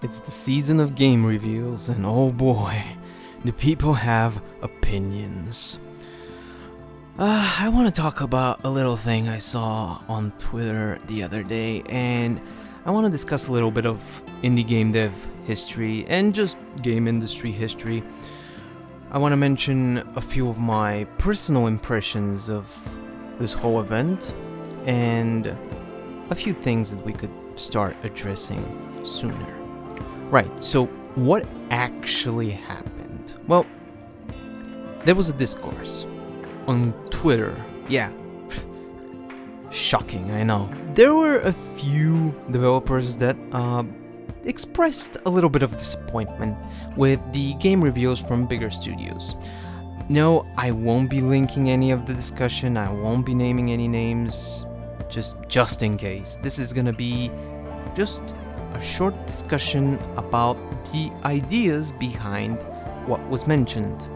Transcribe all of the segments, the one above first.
It's the season of game reviews, and oh boy, do people have opinions. I want to talk about a little thing I saw on Twitter the other day, and I want to discuss a little bit of indie game dev history and just game industry history. I want to mention a few of my personal impressions of this whole event, and a few things that we could start addressing sooner. Right, so what actually happened? Well, there was a discourse on Twitter. Yeah, shocking, I know. There were a few developers that expressed a little bit of disappointment with the game reviews from bigger studios. No, I won't be linking any of the discussion, I won't be naming any names, just in case. This is gonna be just a short discussion about the ideas behind what was mentioned.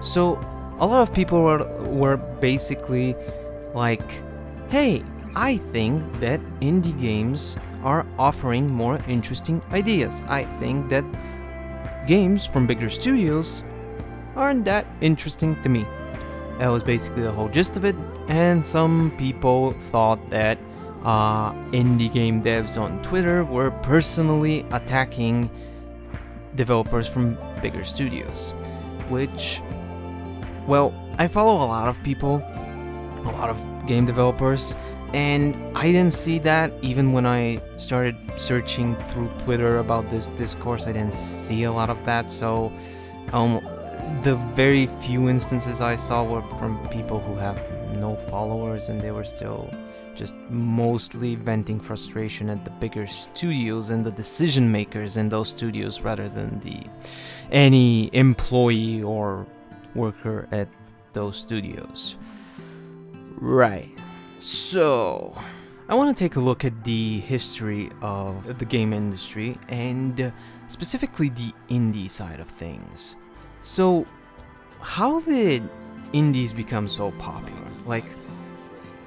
So, a lot of people were basically like, hey, I think that indie games are offering more interesting ideas. I think that games from bigger studios aren't that interesting to me. That was basically the whole gist of it, and some people thought that indie game devs on Twitter were personally attacking developers from bigger studios, which, well, I follow a lot of people, a lot of game developers, and I didn't see that even when I started searching through Twitter about this discourse. I didn't see a lot of that, so the very few instances I saw were from people who have no followers, and they were still just mostly venting frustration at the bigger studios and the decision makers in those studios rather than any employee or worker at those studios. Right. So, I want to take a look at the history of the game industry and specifically the indie side of things. So, how did indies become so popular? Like,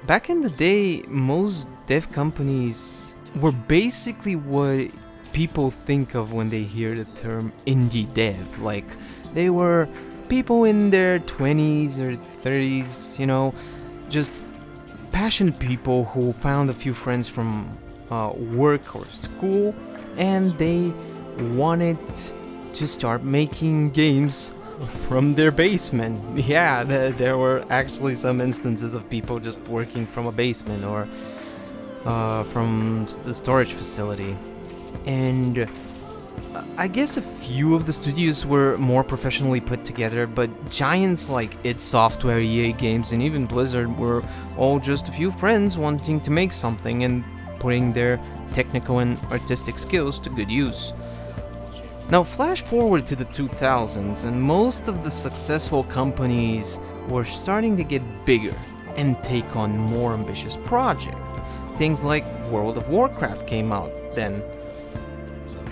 back in the day, most dev companies were basically what people think of when they hear the term indie dev. Like, they were people in their 20s or 30s, just passionate people who found a few friends from work or school, and they wanted to start making games from their basement. Yeah, there were actually some instances of people just working from a basement or from the storage facility. And I guess a few of the studios were more professionally put together, but giants like id Software, EA Games, and even Blizzard were all just a few friends wanting to make something and putting their technical and artistic skills to good use. Now, flash forward to the 2000s, and most of the successful companies were starting to get bigger and take on more ambitious projects. Things like World of Warcraft came out then.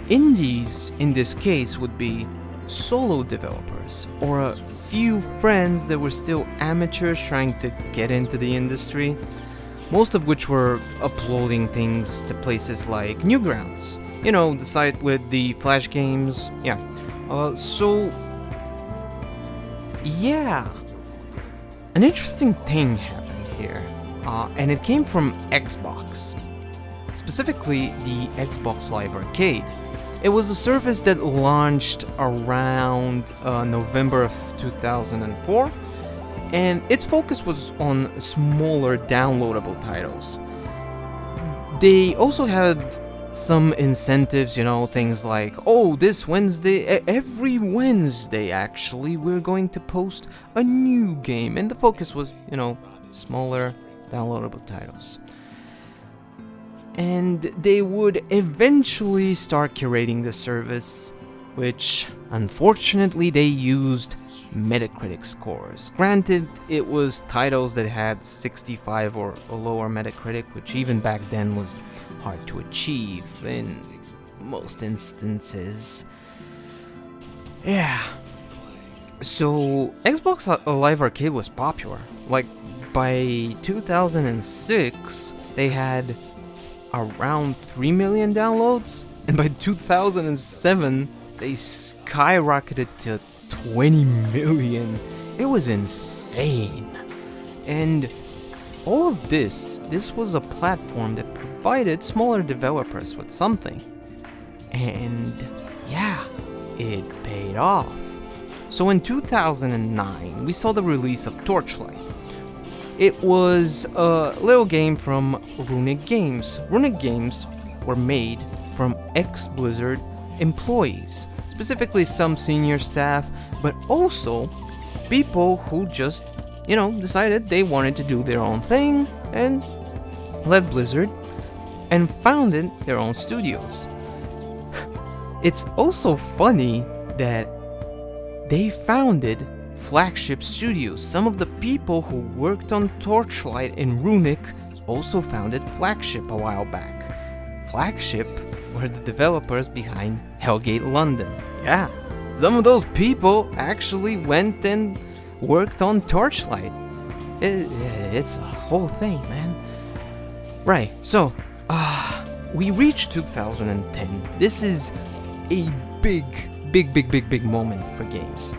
Indies, in this case, would be solo developers, or a few friends that were still amateurs trying to get into the industry, most of which were uploading things to places like Newgrounds. The site with the Flash games, yeah. An interesting thing happened here, and it came from Xbox, specifically the Xbox Live Arcade. It was a service that launched around November of 2004, and its focus was on smaller downloadable titles. They also had some incentives, things like, this Wednesday, every Wednesday actually, we're going to post a new game, and the focus was, smaller downloadable titles. And they would eventually start curating the service, which unfortunately they used Metacritic scores. Granted, it was titles that had 65 or lower Metacritic, which even back then was hard to achieve in most instances. Yeah. So, Xbox Live Arcade was popular. Like, by 2006, they had around 3 million downloads, And by 2007, they skyrocketed to 20 million. It was insane. And all of this was a platform that provided smaller developers with something. And yeah, it paid off. So in 2009, we saw the release of Torchlight. It was a little game from Runic Games. Runic Games were made from ex-Blizzard employees, specifically some senior staff, but also people who just, decided they wanted to do their own thing and left Blizzard and founded their own studios. It's also funny that they founded Flagship Studios. Some of the people who worked on Torchlight in Runic also founded Flagship a while back. Flagship were the developers behind Hellgate London. Yeah, some of those people actually went and worked on Torchlight. It's a whole thing, man. Right, so, we reached 2010. This is a big moment for games.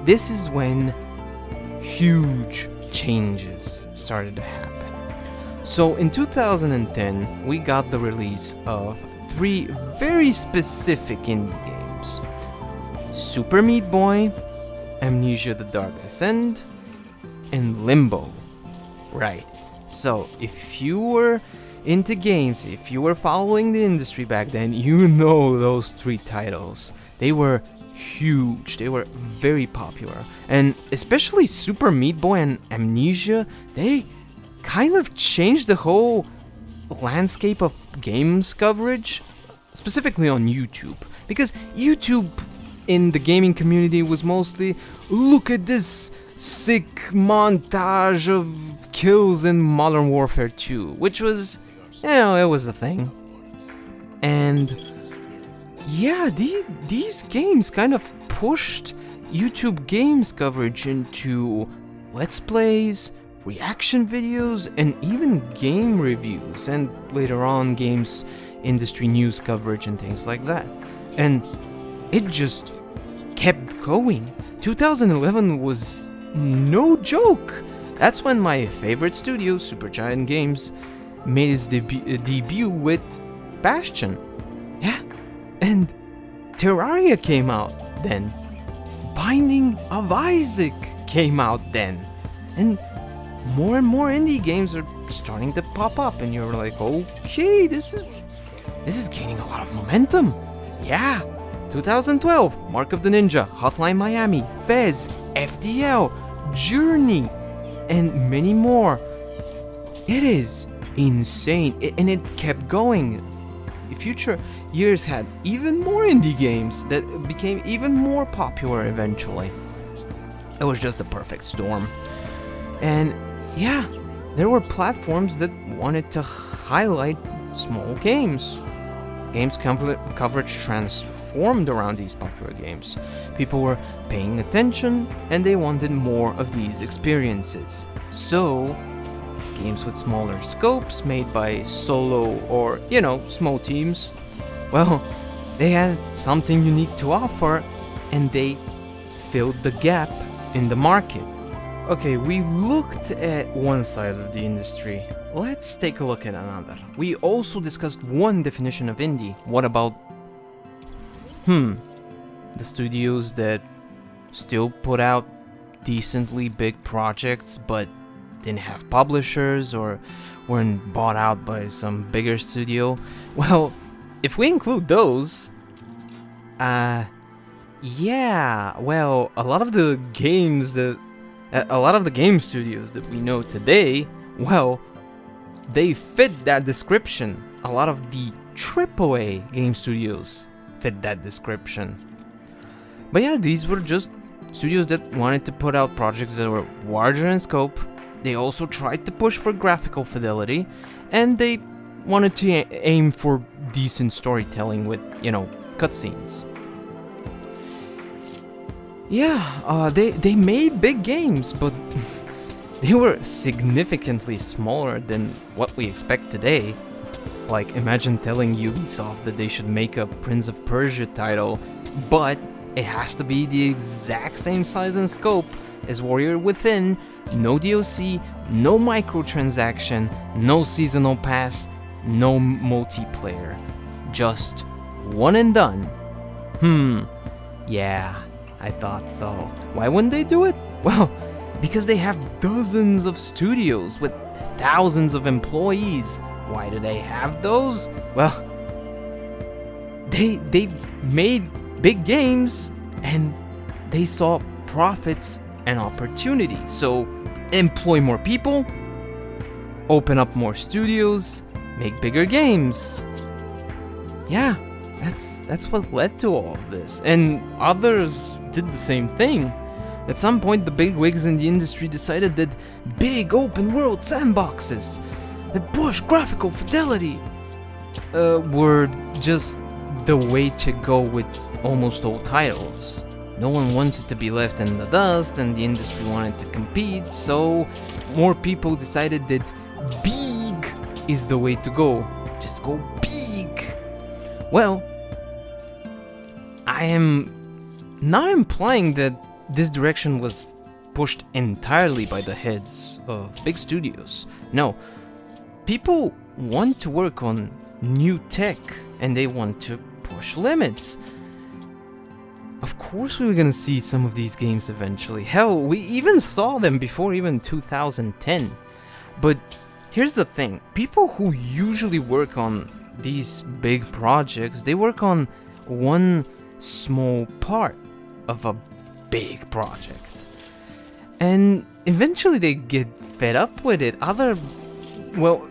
This is when huge changes started to happen. So in 2010, we got the release of 3 very specific indie games: Super Meat Boy, Amnesia: The Dark Descent, and Limbo. Right. So if you were into games, if you were following the industry back then, you know those 3 titles. They were huge, they were very popular, and especially Super Meat Boy and Amnesia, they kind of changed the whole landscape of games coverage, specifically on YouTube, because YouTube in the gaming community was mostly, look at this sick montage of kills in Modern Warfare 2, which was, it was a thing. And yeah, these games kind of pushed YouTube games coverage into Let's Plays, reaction videos, and even game reviews, and later on games industry news coverage and things like that. And it just kept going. 2011 was no joke. That's when my favorite studio, Supergiant Games, made its debut with Bastion. Yeah. And Terraria came out then. Binding of Isaac came out then. And more indie games are starting to pop up, and you're like, okay, this is gaining a lot of momentum. Yeah. 2012, Mark of the Ninja, Hotline Miami, Fez, FDL, Journey, and many more. It is insane, and it kept going. The future years had even more indie games that became even more popular eventually. It was just the perfect storm. And yeah, there were platforms that wanted to highlight small games. Games coverage transformed around these popular games. People were paying attention, and they wanted more of these experiences. So, games with smaller scopes, made by solo or, small teams, well, they had something unique to offer, and they filled the gap in the market. Okay, we looked at one side of the industry. Let's take a look at another. We also discussed one definition of indie. What about, the studios that still put out decently big projects, but didn't have publishers or weren't bought out by some bigger studio? Well, if we include those, a lot of the game studios that we know today, well, they fit that description. A lot of the AAA game studios fit that description. But yeah, these were just studios that wanted to put out projects that were larger in scope. They also tried to push for graphical fidelity, and they wanted to aim for decent storytelling with, cutscenes. Yeah, they made big games, but they were significantly smaller than what we expect today. Like, imagine telling Ubisoft that they should make a Prince of Persia title, but it has to be the exact same size and scope as Warrior Within, no DLC, no microtransaction, no seasonal pass, no multiplayer. Just one and done. Yeah, I thought so. Why wouldn't they do it? Well, because they have dozens of studios with thousands of employees. Why do they have those? Well, they've made big games and they saw profits and opportunity. So employ more people, open up more studios, make bigger games. Yeah, that's what led to all of this. And others did the same thing. At some point, the bigwigs in the industry decided that big open world sandboxes that push graphical fidelity were just the way to go with almost all titles. No one wanted to be left in the dust, and the industry wanted to compete, so more people decided that big is the way to go. Just go big. Well, I am not implying that this direction was pushed entirely by the heads of big studios. No, people want to work on new tech and they want to push limits. Of course we were gonna see some of these games eventually. Hell, we even saw them before even 2010. But here's the thing, people who usually work on these big projects, they work on one small part of a big project. And eventually they get fed up with it. Well,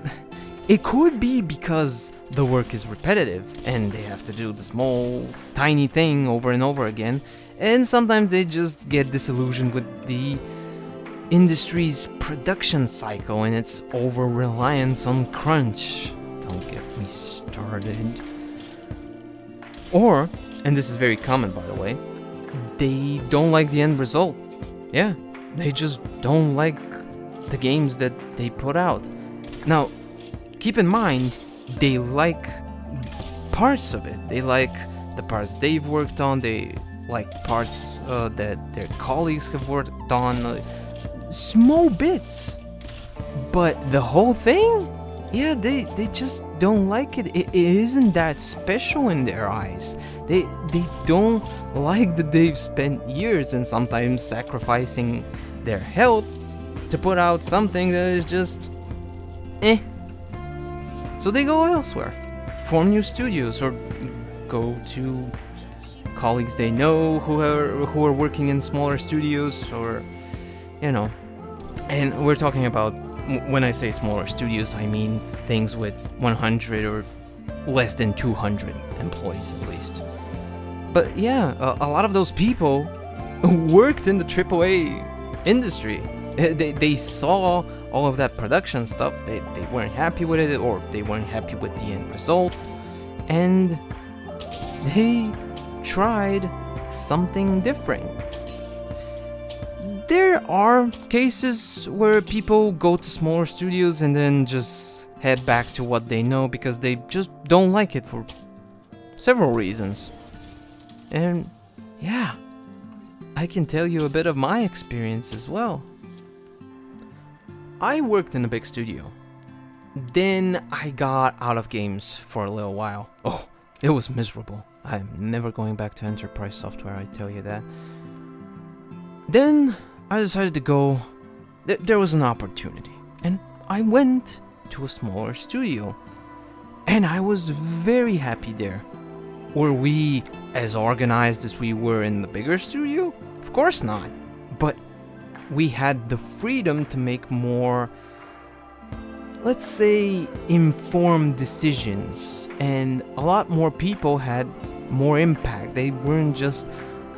it could be because the work is repetitive and they have to do the small, tiny thing over and over again. And sometimes they just get disillusioned with the industry's production cycle and its over-reliance on crunch. Don't get me started. Or, and this is very common by the way, they don't like the end result. Yeah, they just don't like the games that they put out. Now, keep in mind, they like parts of it. They like the parts they've worked on, they like parts that their colleagues have worked on, small bits. But the whole thing? Yeah, they just don't like it. It isn't that special in their eyes. They don't like that they've spent years and sometimes sacrificing their health to put out something that is just So they go elsewhere, form new studios, or go to colleagues they know who are working in smaller studios, or And we're talking about, when I say smaller studios, I mean things with 100 or less than 200 employees at least. But yeah, a lot of those people worked in the AAA industry. They saw all of that production stuff, they weren't happy with it, or they weren't happy with the end result, and they tried something different. There are cases where people go to smaller studios and then just head back to what they know because they just don't like it for several reasons. And yeah, I can tell you a bit of my experience as well. I worked in a big studio. Then I got out of games for a little while. Oh, it was miserable. I'm never going back to enterprise software, I tell you that. Then I decided to go. There was an opportunity, and I went to a smaller studio. And I was very happy there. Were we as organized as we were in the bigger studio? Of course not. But we had the freedom to make more, let's say, informed decisions, and a lot more people had more impact. They weren't just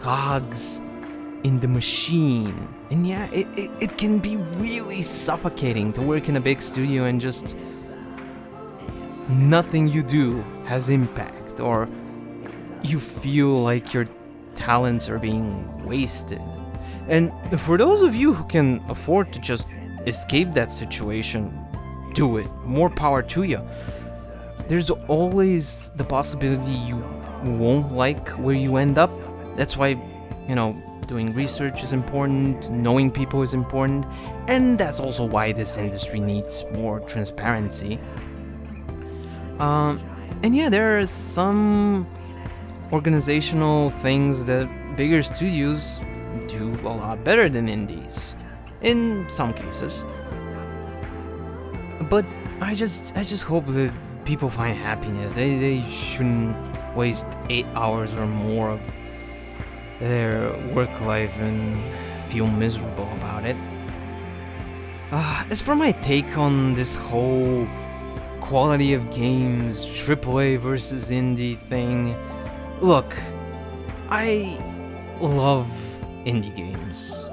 cogs in the machine. And yeah, it can be really suffocating to work in a big studio and just nothing you do has impact, or you feel like your talents are being wasted. And for those of you who can afford to just escape that situation, do it. More power to you. there's always the possibility you won't like where you end up. That's why, doing research is important, knowing people is important, and that's also why this industry needs more transparency. And yeah, there are some organizational things that bigger studios do a lot better than indies, in some cases. But I just hope that people find happiness. They shouldn't waste 8 hours or more of their work life and feel miserable about it. As for my take on this whole quality of games, AAA versus indie thing, look, I love indie games.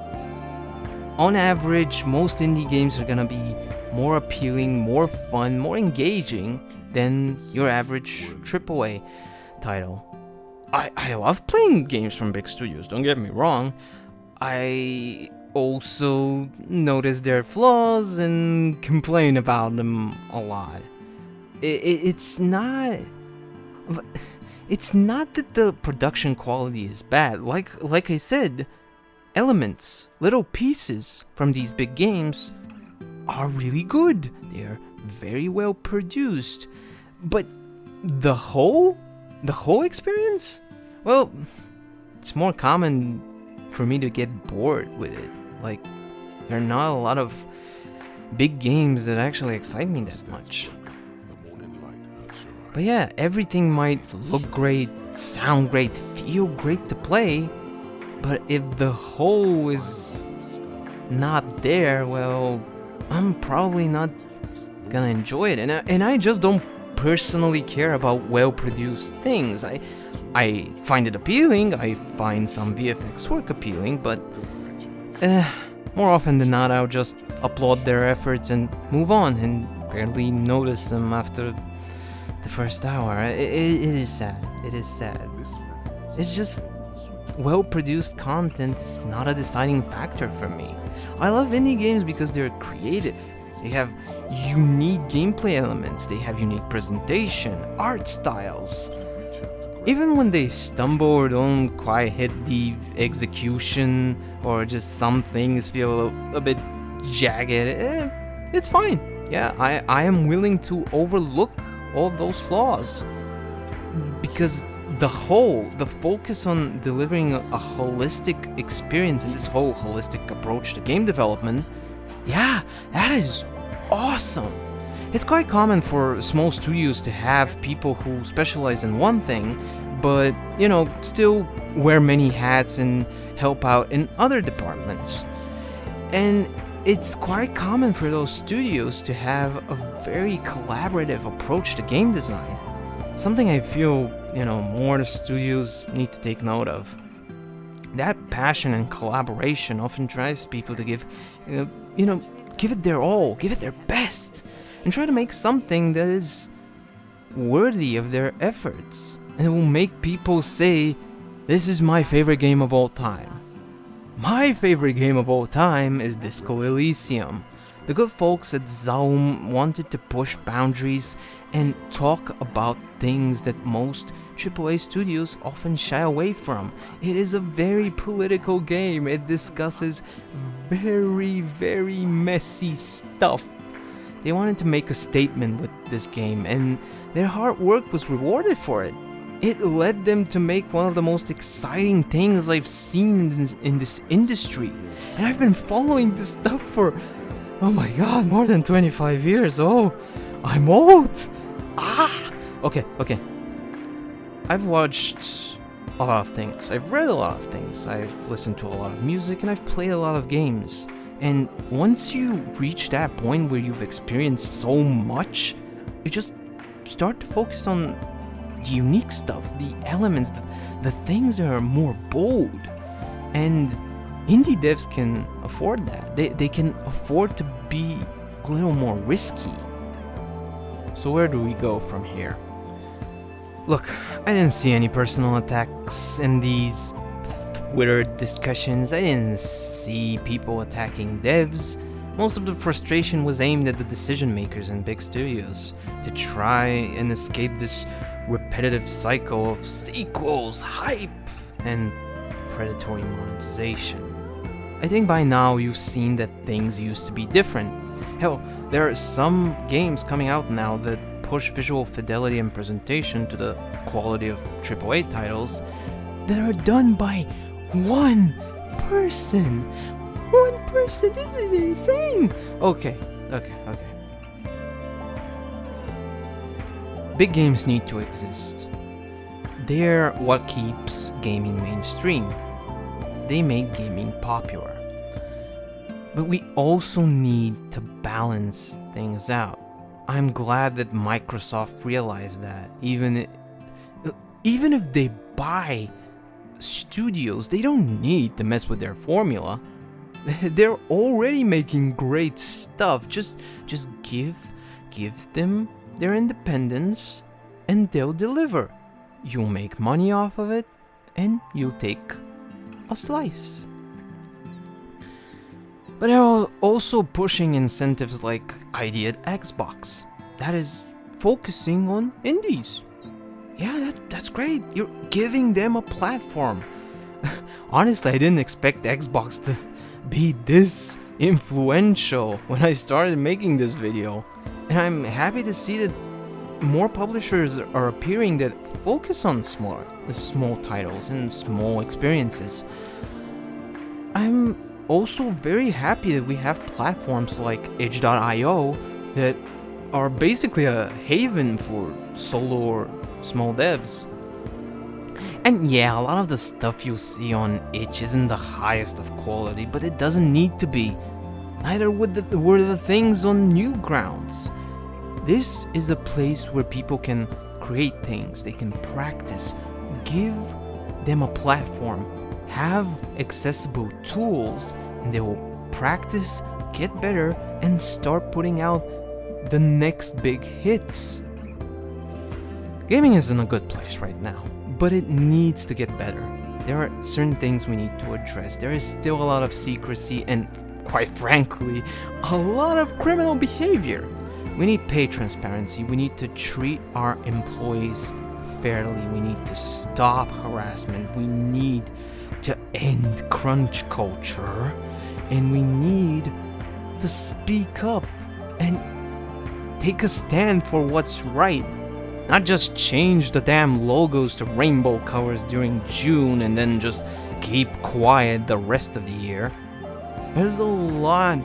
On average, most indie games are gonna be more appealing, more fun, more engaging than your average AAA title. I love playing games from big studios, don't get me wrong. I also notice their flaws and complain about them a lot. It's not that the production quality is bad. Like I said, elements, little pieces from these big games are really good. They're very well produced. But the whole experience? Well, it's more common for me to get bored with it. Like, there are not a lot of big games that actually excite me that much. But yeah, everything might look great, sound great, feel great to play, but if the whole is not there, well, I'm probably not gonna enjoy it. And I just don't personally care about well-produced things. I find it appealing, I find some VFX work appealing, but more often than not, I'll just applaud their efforts and move on and barely notice them after the first hour. It is sad. It is sad. It's just well-produced content is not a deciding factor for me. I love indie games because they're creative. They have unique gameplay elements. They have unique presentation, art styles. Even when they stumble or don't quite hit the execution, or just some things feel a bit jagged, it's fine. Yeah, I am willing to overlook all of those flaws, because the focus on delivering a holistic experience and this whole holistic approach to game development, yeah, that is awesome. It's quite common for small studios to have people who specialize in one thing, but, still wear many hats and help out in other departments. And it's quite common for those studios to have a very collaborative approach to game design. Something I feel, more studios need to take note of. That passion and collaboration often drives people to give it their all, give it their best, and try to make something that is worthy of their efforts, and it will make people say, this is my favorite game of all time. My favorite game of all time is Disco Elysium. The good folks at Zaum wanted to push boundaries and talk about things that most AAA studios often shy away from. It is a very political game. It discusses very, very messy stuff. They wanted to make a statement with this game, and their hard work was rewarded for it. It led them to make one of the most exciting things I've seen in this industry. And I've been following this stuff for, oh my god, more than 25 years. Oh, I'm old. Okay. I've watched a lot of things. I've read a lot of things. I've listened to a lot of music, and I've played a lot of games. And once you reach that point where you've experienced so much, you just start to focus on the unique stuff, the elements, the things that are more bold. And indie devs can afford that. They can afford to be a little more risky. So where do we go from here? Look, I didn't see any personal attacks in these Twitter discussions. I didn't see people attacking devs. Most of the frustration was aimed at the decision makers in big studios to try and escape this repetitive cycle of sequels, hype, and predatory monetization. I think by now you've seen that things used to be different. Hell, there are some games coming out now that push visual fidelity and presentation to the quality of AAA titles that are done by one person. One person, this is insane! Okay. Big games need to exist. They're what keeps gaming mainstream. They make gaming popular. But we also need to balance things out. I'm glad that Microsoft realized that. Even if they buy studios, they don't need to mess with their formula. They're already making great stuff. Just give them their independence and they'll deliver. You'll make money off of it and you'll take a slice. But they're also pushing incentives like ID at Xbox. That is focusing on indies. Yeah, that's great. You're giving them a platform. Honestly, I didn't expect Xbox to be this influential when I started making this video. And I'm happy to see that more publishers are appearing that focus on small titles and small experiences. I'm also very happy that we have platforms like itch.io that are basically a haven for solo or small devs. And yeah, a lot of the stuff you see on itch isn't the highest of quality, but it doesn't need to be. Neither were the things on Newgrounds. This is a place where people can create things, they can practice, give them a platform, have accessible tools, and they will practice, get better, and start putting out the next big hits. Gaming is in a good place right now, but it needs to get better. There are certain things we need to address. There is still a lot of secrecy and, quite frankly, a lot of criminal behavior. We need pay transparency. We need to treat our employees fairly. We need to stop harassment. We need to end crunch culture. And we need to speak up and take a stand for what's right. Not just change the damn logos to rainbow colors during June and then just keep quiet the rest of the year. There's a lot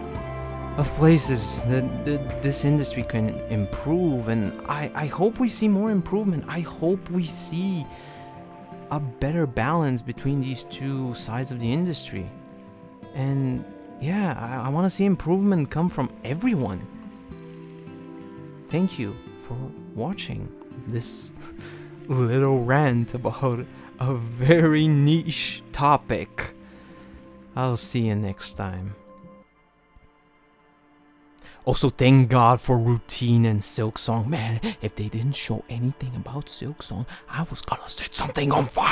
of places that this industry can improve, and I hope we see more improvement. I hope we see a better balance between these two sides of the industry. And yeah, I want to see improvement come from everyone. Thank you for watching this little rant about a very niche topic. I'll see you next time. Also, thank God for Routine and Silksong. Man, if they didn't show anything about Silksong, I was gonna set something on fire.